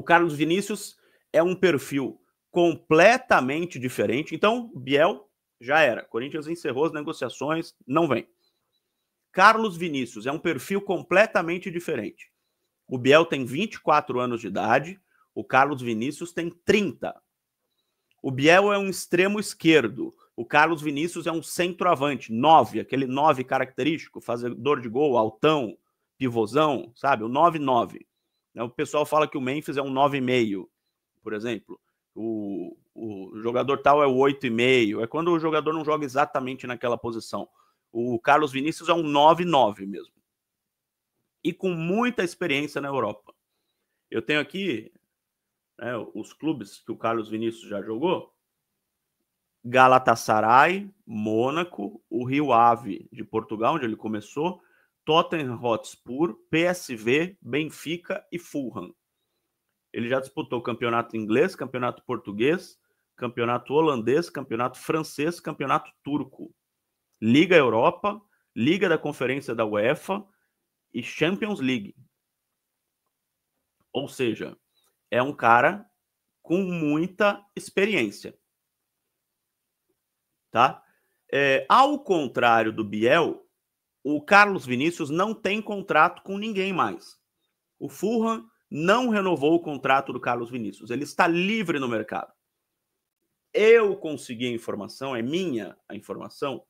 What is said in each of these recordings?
Carlos Vinícius é um perfil completamente diferente. Então, Biel já era. Corinthians encerrou as negociações, não vem. Carlos Vinícius é um perfil completamente diferente. O Biel tem 24 anos de idade, o Carlos Vinícius tem 30. O Biel é um extremo esquerdo, o Carlos Vinícius é um centroavante, 9, aquele 9 característico, fazedor de gol, altão, pivôzão, sabe? O 9-9. O pessoal fala que o Memphis é um 9,5, por exemplo. O jogador tal é o 8,5. É quando o jogador não joga exatamente naquela posição. O Carlos Vinícius é um 9,9 mesmo. E com muita experiência na Europa. Eu tenho aqui os clubes que o Carlos Vinícius já jogou. Galatasaray, Mônaco, o Rio Ave de Portugal, onde ele começou, Tottenham Hotspur, PSV, Benfica e Fulham. Ele já disputou campeonato inglês, campeonato português, campeonato holandês, campeonato francês, campeonato turco, Liga Europa, Liga da Conferência da UEFA e Champions League. Ou seja, é um cara com muita experiência. Tá? Ao contrário do Biel, o Carlos Vinícius não tem contrato com ninguém mais. O Fulham não renovou o contrato do Carlos Vinícius. Ele está livre no mercado. Eu consegui a informação, é minha a informação,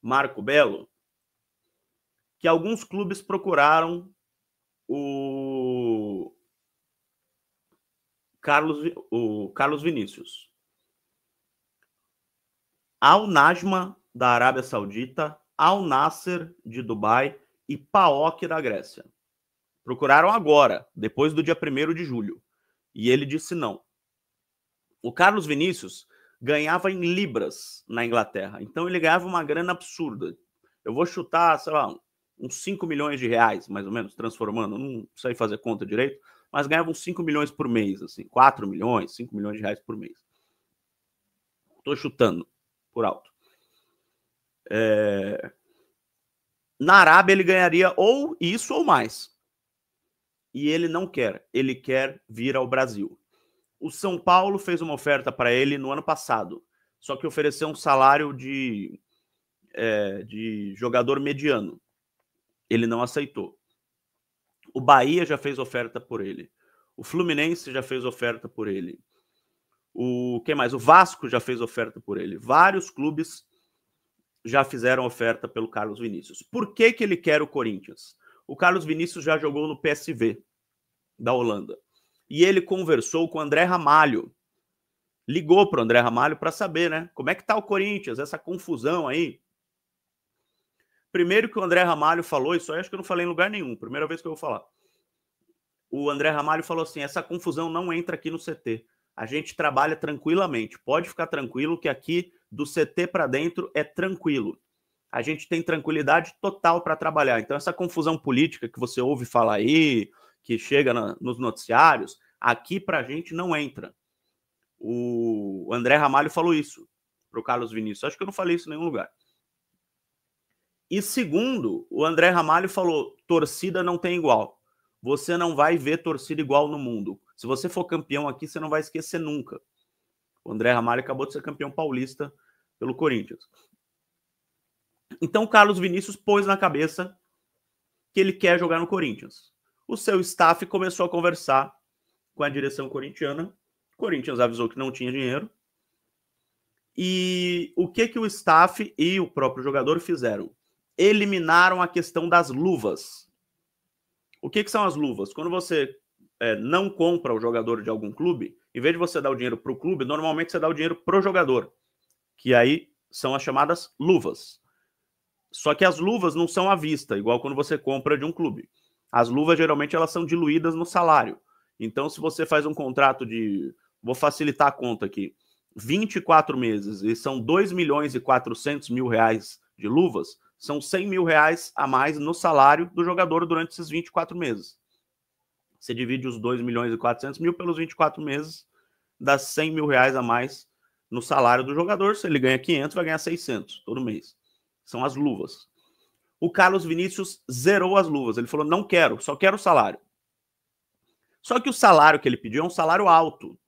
Marco Belo, que alguns clubes procuraram o Carlos Vinícius. Al Najma, da Arábia Saudita, Al Nasser, de Dubai e PAOK, da Grécia. Procuraram agora, depois do dia 1º de julho. E ele disse não. O Carlos Vinícius ganhava em libras na Inglaterra. Então ele ganhava uma grana absurda. Eu vou chutar, sei lá, uns 5 milhões de reais, mais ou menos, transformando. Não sei fazer conta direito, mas ganhava uns 5 milhões por mês, assim, 4 milhões, 5 milhões de reais por mês. Estou chutando por alto. Na Arábia ele ganharia ou isso ou mais. E ele não quer. Ele quer vir ao Brasil. O São Paulo fez uma oferta para ele no ano passado, só que ofereceu um salário de jogador mediano. Ele não aceitou. O Bahia já fez oferta por ele. O Fluminense já fez oferta por ele. Quem mais? O Vasco já fez oferta por ele. Vários clubes já fizeram oferta pelo Carlos Vinícius. Por que ele quer o Corinthians? O Carlos Vinícius já jogou no PSV, da Holanda. E ele conversou com o André Ramalho. Ligou para o André Ramalho para saber, né? Como é que tá o Corinthians? Essa confusão aí. Primeiro que o André Ramalho falou, isso aí acho que eu não falei em lugar nenhum, primeira vez que eu vou falar. O André Ramalho falou assim, essa confusão não entra aqui no CT. A gente trabalha tranquilamente. Pode ficar tranquilo que aqui do CT para dentro é tranquilo. A gente tem tranquilidade total para trabalhar. Então essa confusão política que você ouve falar aí, que chega nos noticiários, aqui para a gente não entra. O André Ramalho falou isso para o Carlos Vinícius. Acho que eu não falei isso em nenhum lugar. E segundo, o André Ramalho falou, torcida não tem igual. Você não vai ver torcida igual no mundo. Se você for campeão aqui, você não vai esquecer nunca. O André Ramalho acabou de ser campeão paulista pelo Corinthians. Então o Carlos Vinícius pôs na cabeça que ele quer jogar no Corinthians. O seu staff começou a conversar com a direção corintiana. O Corinthians avisou que não tinha dinheiro. E o que o staff e o próprio jogador fizeram? Eliminaram a questão das luvas. O que são as luvas? Quando você não compra o jogador de algum clube, em vez de você dar o dinheiro para o clube, normalmente você dá o dinheiro para o jogador, que aí são as chamadas luvas. Só que as luvas não são à vista, igual quando você compra de um clube. As luvas, geralmente, elas são diluídas no salário. Então, se você faz um contrato de... Vou facilitar a conta aqui. 24 meses e são 2.400.000 reais de luvas, são 100 mil reais a mais no salário do jogador durante esses 24 meses. Você divide os 2.400.000 pelos 24 meses, dá 100 mil reais a mais no salário do jogador. Se ele ganha 500, vai ganhar 600 todo mês. São as luvas. O Carlos Vinícius zerou as luvas. Ele falou, não quero, só quero o salário. Só que o salário que ele pediu é um salário alto.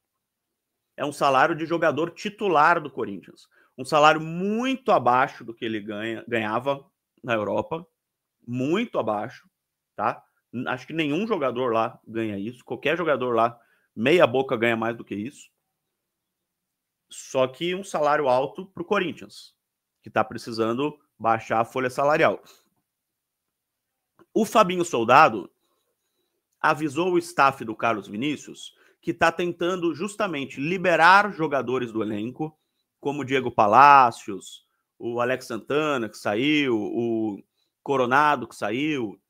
É um salário de jogador titular do Corinthians. Um salário muito abaixo do que ele ganhava na Europa. Muito abaixo, tá? Acho que nenhum jogador lá ganha isso. Qualquer jogador lá, meia boca, ganha mais do que isso. Só que um salário alto para o Corinthians, que está precisando baixar a folha salarial. O Fabinho Soldado avisou o staff do Carlos Vinícius que está tentando justamente liberar jogadores do elenco, como o Diego Palacios, o Alex Santana, que saiu, o Coronado, que saiu,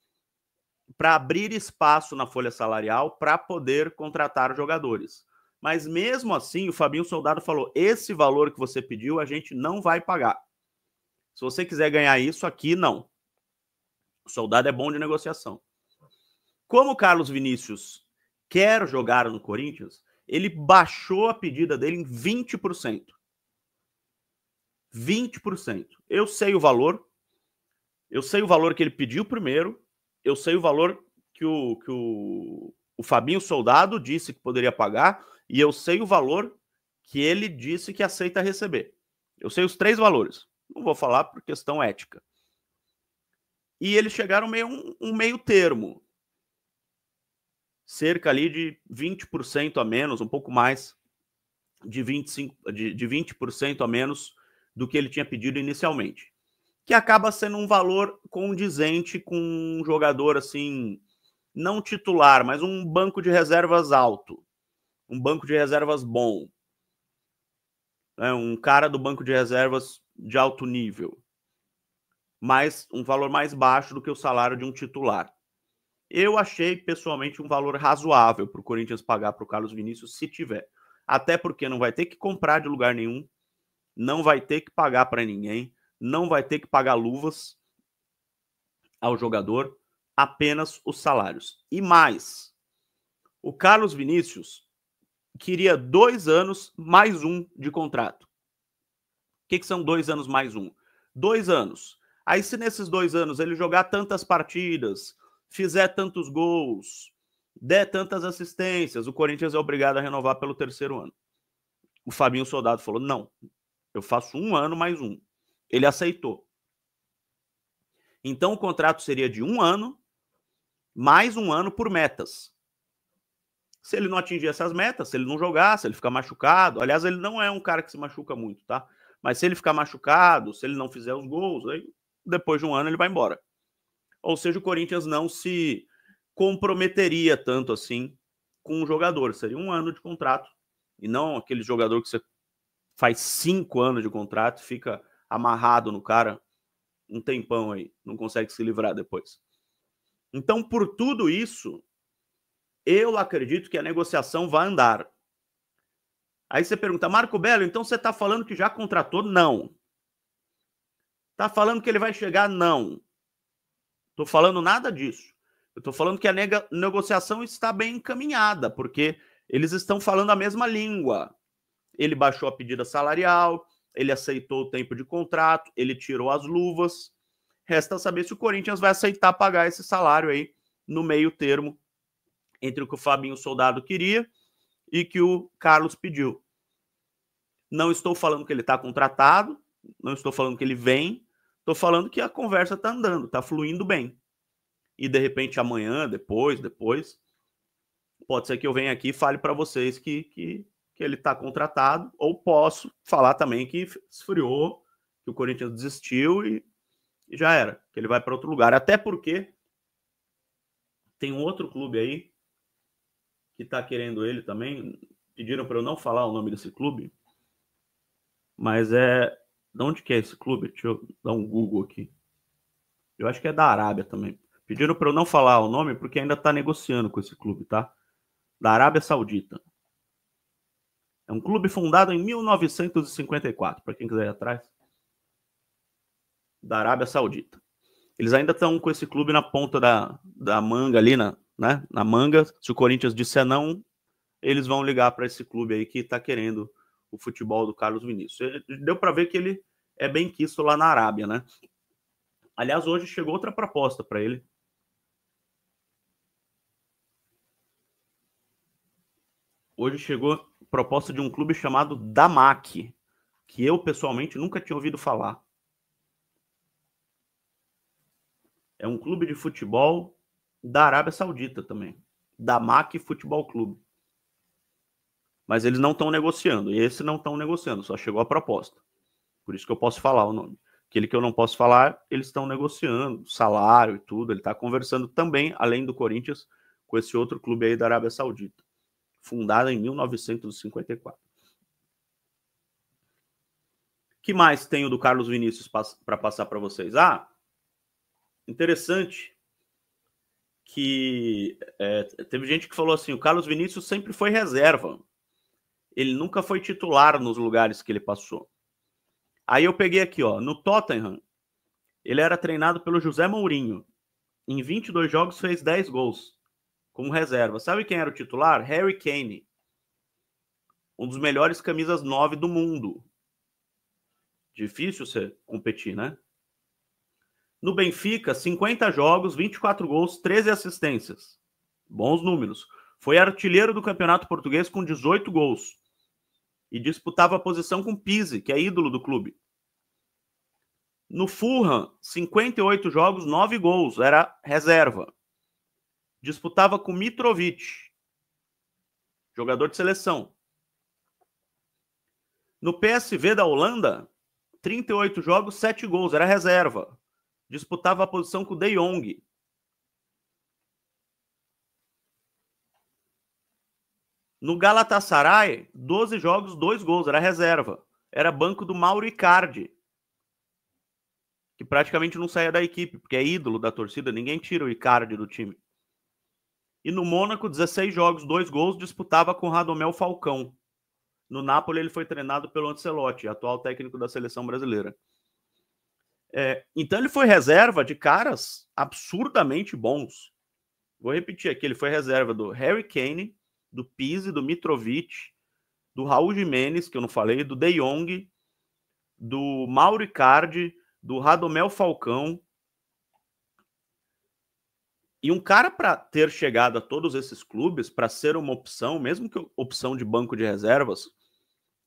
para abrir espaço na folha salarial para poder contratar jogadores. Mas mesmo assim, o Fabinho Soldado falou: esse valor que você pediu, a gente não vai pagar. Se você quiser ganhar isso aqui, não. O Soldado é bom de negociação. Como o Carlos Vinícius quer jogar no Corinthians, ele baixou a pedida dele em 20%. 20%. Eu sei o valor. Eu sei o valor que ele pediu primeiro. Eu sei o valor que o Fabinho Soldado disse que poderia pagar. E eu sei o valor que ele disse que aceita receber. Eu sei os 3 valores. Não vou falar por questão ética. E eles chegaram um meio termo. Cerca ali de 20% a menos, um pouco mais de 20% a menos do que ele tinha pedido inicialmente. Que acaba sendo um valor condizente com um jogador assim, não titular, mas um banco de reservas alto. Um banco de reservas bom. Um cara do banco de reservas de alto nível. Mas um valor mais baixo do que o salário de um titular. Eu achei, pessoalmente, um valor razoável para o Corinthians pagar para o Carlos Vinícius, se tiver. Até porque não vai ter que comprar de lugar nenhum, não vai ter que pagar para ninguém, não vai ter que pagar luvas ao jogador, apenas os salários. E mais, o Carlos Vinícius queria 2 anos mais um de contrato. O que são 2 anos mais um? 2 anos. Aí, se nesses 2 anos ele jogar tantas partidas, fizer tantos gols, der tantas assistências, o Corinthians é obrigado a renovar pelo 3º ano. O Fabinho Soldado falou: não, eu faço 1 ano mais um. Ele aceitou. Então o contrato seria de 1 ano, mais 1 ano por metas. Se ele não atingir essas metas, se ele não jogar, se ele ficar machucado, aliás, ele não é um cara que se machuca muito, tá? Mas se ele ficar machucado, se ele não fizer os gols, aí depois de 1 ano ele vai embora. Ou seja, o Corinthians não se comprometeria tanto assim com um jogador. Seria 1 ano de contrato. E não aquele jogador que você faz 5 anos de contrato e fica amarrado no cara um tempão aí. Não consegue se livrar depois. Então, por tudo isso, eu acredito que a negociação vai andar. Aí você pergunta: Marco Belo, então você está falando que já contratou? Não. Está falando que ele vai chegar? Não. Estou falando nada disso. Eu estou falando que a negociação está bem encaminhada, porque eles estão falando a mesma língua. Ele baixou a pedida salarial, ele aceitou o tempo de contrato, ele tirou as luvas. Resta saber se o Corinthians vai aceitar pagar esse salário aí no meio termo entre o que o Fabinho Soldado queria e que o Carlos pediu. Não estou falando que ele está contratado, não estou falando que ele vem, estou falando que a conversa está andando, está fluindo bem. E de repente amanhã, depois, pode ser que eu venha aqui e fale para vocês que ele está contratado, ou posso falar também que esfriou, que o Corinthians desistiu e já era, que ele vai para outro lugar. Até porque tem um outro clube aí que está querendo ele também. Pediram para eu não falar o nome desse clube, mas é... De onde que é esse clube? Deixa eu dar um Google aqui. Eu acho que é da Arábia também. Pediram para eu não falar o nome porque ainda está negociando com esse clube, tá? Da Arábia Saudita. É um clube fundado em 1954, para quem quiser ir atrás. Da Arábia Saudita. Eles ainda estão com esse clube na ponta da manga ali, né? Na manga. Se o Corinthians disser não, eles vão ligar para esse clube aí que está querendo o futebol do Carlos Vinícius. Deu para ver que ele é bem quisto lá na Arábia, né? Aliás, hoje chegou outra proposta para ele. Hoje chegou proposta de um clube chamado Damac, que eu, pessoalmente, nunca tinha ouvido falar. É um clube de futebol da Arábia Saudita também. Damac Futebol Clube. Mas eles não estão negociando. E esse não estão negociando, só chegou a proposta. Por isso que eu posso falar o nome. Aquele que eu não posso falar, eles estão negociando, salário e tudo. Ele está conversando também, além do Corinthians, com esse outro clube aí da Arábia Saudita. Fundado em 1954. Que mais tenho do Carlos Vinícius para passar para vocês? Ah, interessante que teve gente que falou assim, o Carlos Vinícius sempre foi reserva. Ele nunca foi titular nos lugares que ele passou. Aí eu peguei aqui, ó, no Tottenham, ele era treinado pelo José Mourinho. Em 22 jogos fez 10 gols como reserva. Sabe quem era o titular? Harry Kane. Um dos melhores camisas 9 do mundo. Difícil você competir, né? No Benfica, 50 jogos, 24 gols, 13 assistências. Bons números. Foi artilheiro do Campeonato Português com 18 gols. E disputava a posição com Pizzi, que é ídolo do clube. No Fulham, 58 jogos, 9 gols. Era reserva. Disputava com Mitrovic, jogador de seleção. No PSV da Holanda, 38 jogos, 7 gols. Era reserva. Disputava a posição com o De Jong. No Galatasaray, 12 jogos, 2 gols. Era reserva. Era banco do Mauro Icardi, que praticamente não saía da equipe, porque é ídolo da torcida. Ninguém tira o Icardi do time. E no Mônaco, 16 jogos, 2 gols. Disputava com o Radamel Falcão. No Napoli, ele foi treinado pelo Ancelotti, atual técnico da seleção brasileira. Então ele foi reserva de caras absurdamente bons. Vou repetir aqui, ele foi reserva do Harry Kane, do Pizzi, do Mitrovic, do Raul Jimenez, que eu não falei, do De Jong, do Mauro Icardi, do Radamel Falcão. E um cara para ter chegado a todos esses clubes, para ser uma opção, mesmo que opção de banco de reservas,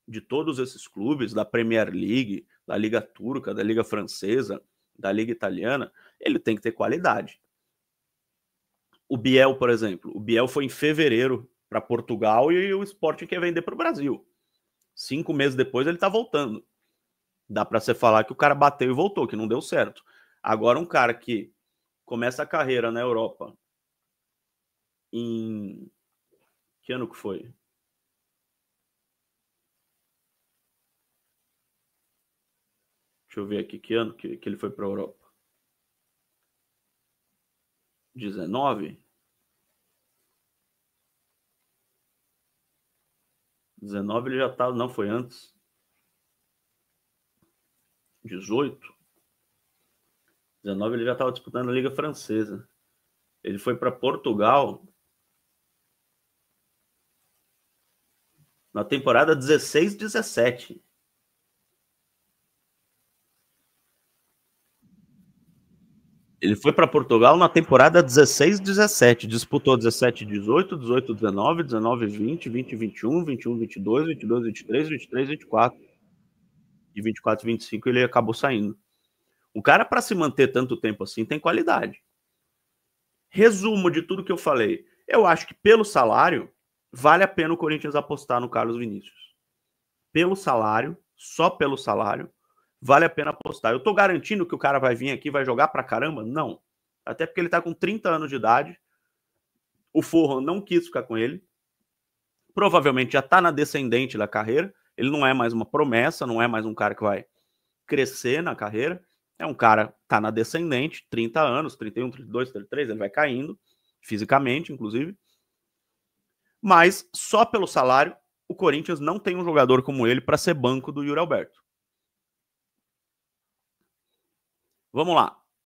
de todos esses clubes, da Premier League, da Liga Turca, da Liga Francesa, da Liga Italiana, ele tem que ter qualidade. O Biel, por exemplo, o Biel foi em fevereiro para Portugal e o Sporting quer vender para o Brasil. 5 meses depois ele está voltando. Dá para você falar que o cara bateu e voltou, que não deu certo. Agora um cara que começa a carreira na Europa em... Que ano que foi? Deixa eu ver aqui que ano que ele foi para a Europa. 19? 19 ele já estava, não foi antes. 18? 19 ele já estava disputando a Liga Francesa. Ele foi para Portugal na temporada 16-17. Ele foi para Portugal na temporada 16-17. Disputou 17-18, 18-19, 19-20, 20-21, 21-22, 22-23, 23-24. E 24-25 ele acabou saindo. O cara, para se manter tanto tempo assim, tem qualidade. Resumo de tudo que eu falei. Eu acho que pelo salário, vale a pena o Corinthians apostar no Carlos Vinícius. Pelo salário, só pelo salário, vale a pena apostar. Eu tô garantindo que o cara vai vir aqui e vai jogar pra caramba? Não. Até porque ele tá com 30 anos de idade. O Fulham não quis ficar com ele. Provavelmente já tá na descendente da carreira. Ele não é mais uma promessa, não é mais um cara que vai crescer na carreira. É um cara que tá na descendente, 30 anos, 31, 32, 33, ele vai caindo, fisicamente, inclusive. Mas só pelo salário, o Corinthians não tem um jogador como ele para ser banco do Yuri Alberto. Vamos lá.